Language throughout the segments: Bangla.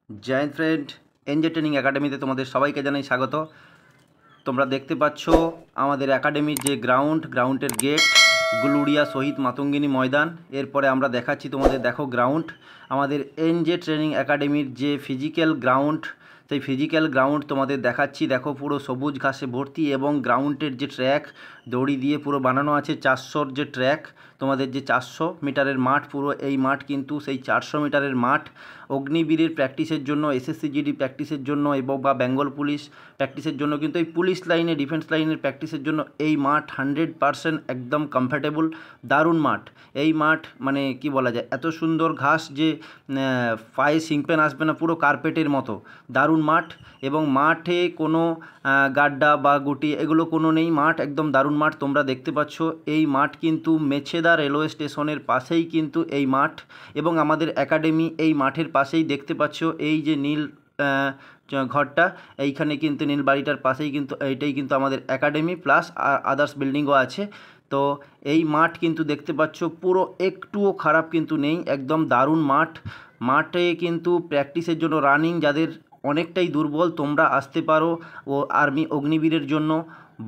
জয়েন্ট ফ্রেন্ড এনজে ট্রেনিং একাডেমিতে তোমাদের সবাইকে জানাই স্বাগত। তোমরা দেখতে পাচ্ছ আমাদের একাডেমির যে গ্রাউন্ডের গেট, গুলুড়িয়া শহীদ মাতঙ্গিনী ময়দান। এরপরে আমরা দেখাচ্ছি তোমাদের, দেখো গ্রাউন্ড, আমাদের এনজে ট্রেনিং একাডেমির যে ফিজিক্যাল গ্রাউন্ড, সেই ফিজিক্যাল গ্রাউন্ড তোমাদের দেখাচ্ছি। দেখো পুরো সবুজ ঘাসে ভর্তি এবং গ্রাউন্ডের যে ট্র্যাক দড়ি দিয়ে পুরো বানানো আছে। 400-র যে ট্র্যাক, তোমাদের যে 400 মিটারের মাঠ, পুরো এই মাঠ কিন্তু সেই 400 মিটারের মাঠ। অগ্নিবীরের প্র্যাকটিসের জন্য, এসএসসি জিডি প্র্যাকটিসের জন্য এবং বা বেঙ্গল পুলিশ প্র্যাকটিসের জন্য, কিন্তু এই পুলিশ লাইনে, ডিফেন্স লাইনের প্র্যাকটিসের জন্য এই মাঠ 100% একদম কমফর্টেবল, দারুণ মাঠ। এই মাঠ মানে কি বলা যায়, এত সুন্দর ঘাস যে পায়ে সিংপেন আসবে না, পুরো কার্পেটের মতো দারুণ মাঠ। এবং মাঠে কোনো গাড্ডা বা গুটি এগুলো কোনো নেই, মাঠ একদম দারুণ মাঠ। তোমরা দেখতে পাচ্ছ এই মাঠ কিন্তু মেছেদা রেলওয়ে স্টেশনের পাশেই কিন্তু এই মাঠ, এবং আমাদের একাডেমি এই মাঠের পাশেই। দেখতে পাচ্ছ এই যে নীল ঘরটা, এইখানে কিন্তু নীল বাড়িটার পাশেই কিন্তু এইটাই কিন্তু আমাদের একাডেমি, প্লাস আদার্স বিল্ডিংও আছে। তো এই মাঠ কিন্তু দেখতে পাচ্ছ পুরো একটুও খারাপ কিন্তু নেই, একদম দারুণ মাঠ। মাঠে কিন্তু প্র্যাকটিসের জন্য রানিং যাদের অনেকটাই দুর্বল, তোমরা আসতে পারো ও আর্মি অগ্নিবীরের জন্য,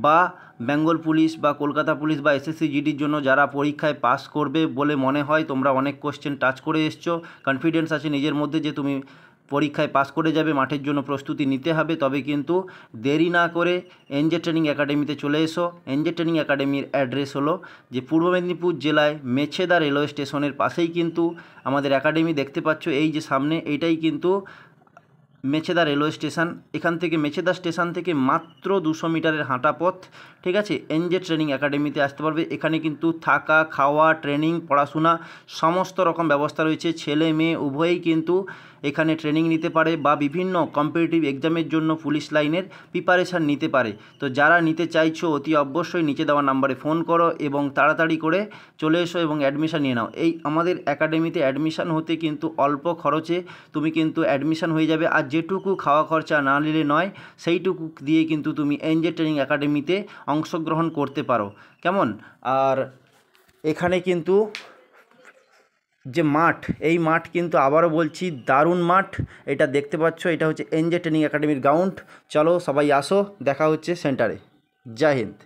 বা বেঙ্গল পুলিশ বা কলকাতা পুলিশ বা এসএসসি জিডির জন্য যারা পরীক্ষায় পাস করবে বলে মনে হয়। তোমরা অনেক কোশ্চেন টাচ করে এসছো, কনফিডেন্স আছে নিজের মধ্যে যে তুমি পরীক্ষায় পাস করে যাবে। মাঠের জন্য প্রস্তুতি নিতে হবে, তবে কিন্তু দেরি না করে এনজে ট্রেনিং একাডেমিতে চলে এসো। এনজে ট্রেনিং একাডেমির অ্যাড্রেস হলো যে পূর্ব মেদিনীপুর জেলায় মেছেদা রেলওয়ে স্টেশনের পাশেই কিন্তু আমাদের একাডেমি। দেখতে পাচ্ছ এই যে সামনে, এইটাই কিন্তু মেছেদা রেলওয়ে স্টেশন। এখান থেকে মেছেদা স্টেশন থেকে মাত্র 200 মিটারের হাঁটা পথ, ঠিক আছে। এনজে ট্রেনিং একাডেমিতে আসতে পারবে। এখানে কিন্তু থাকা, খাওয়া, ট্রেনিং, পড়াশোনা সমস্ত রকম ব্যবস্থা রয়েছে। ছেলে মেয়ে উভয়েই কিন্তু এখানে ট্রেনিং নিতে পারে, বা বিভিন্ন কম্পিটিটিভ এক্সামের জন্য পুলিশ লাইনের প্রিপারেশান নিতে পারে। তো যারা নিতে চাইছো অতি অবশ্যই নিচে দেওয়া নাম্বারে ফোন করো এবং তাড়াতাড়ি করে চলে এসো এবং অ্যাডমিশান নিয়ে নাও। এই আমাদের একাডেমিতে অ্যাডমিশান হতে কিন্তু অল্প খরচে তুমি কিন্তু অ্যাডমিশান হয়ে যাবে। আর যেটুকু খাওয়া খরচা না নিলে নয়, সেইটুকু দিয়ে কিন্তু তুমি এনজে ট্রেনিং একাডেমিতে অংশগ্রহণ করতে পারো, কেমন। আর এখানে কিন্তু যে মাঠ, এই মাঠ কিন্তু আবারও বলছি দারুণ মাঠ। এটা দেখতে পাচ্ছ, এটা হচ্ছে এনজে ট্রেনিং একাডেমির গ্রাউন্ড। চলো সবাই আসো, দেখা হচ্ছে সেন্টারে। জয় হিন্দ।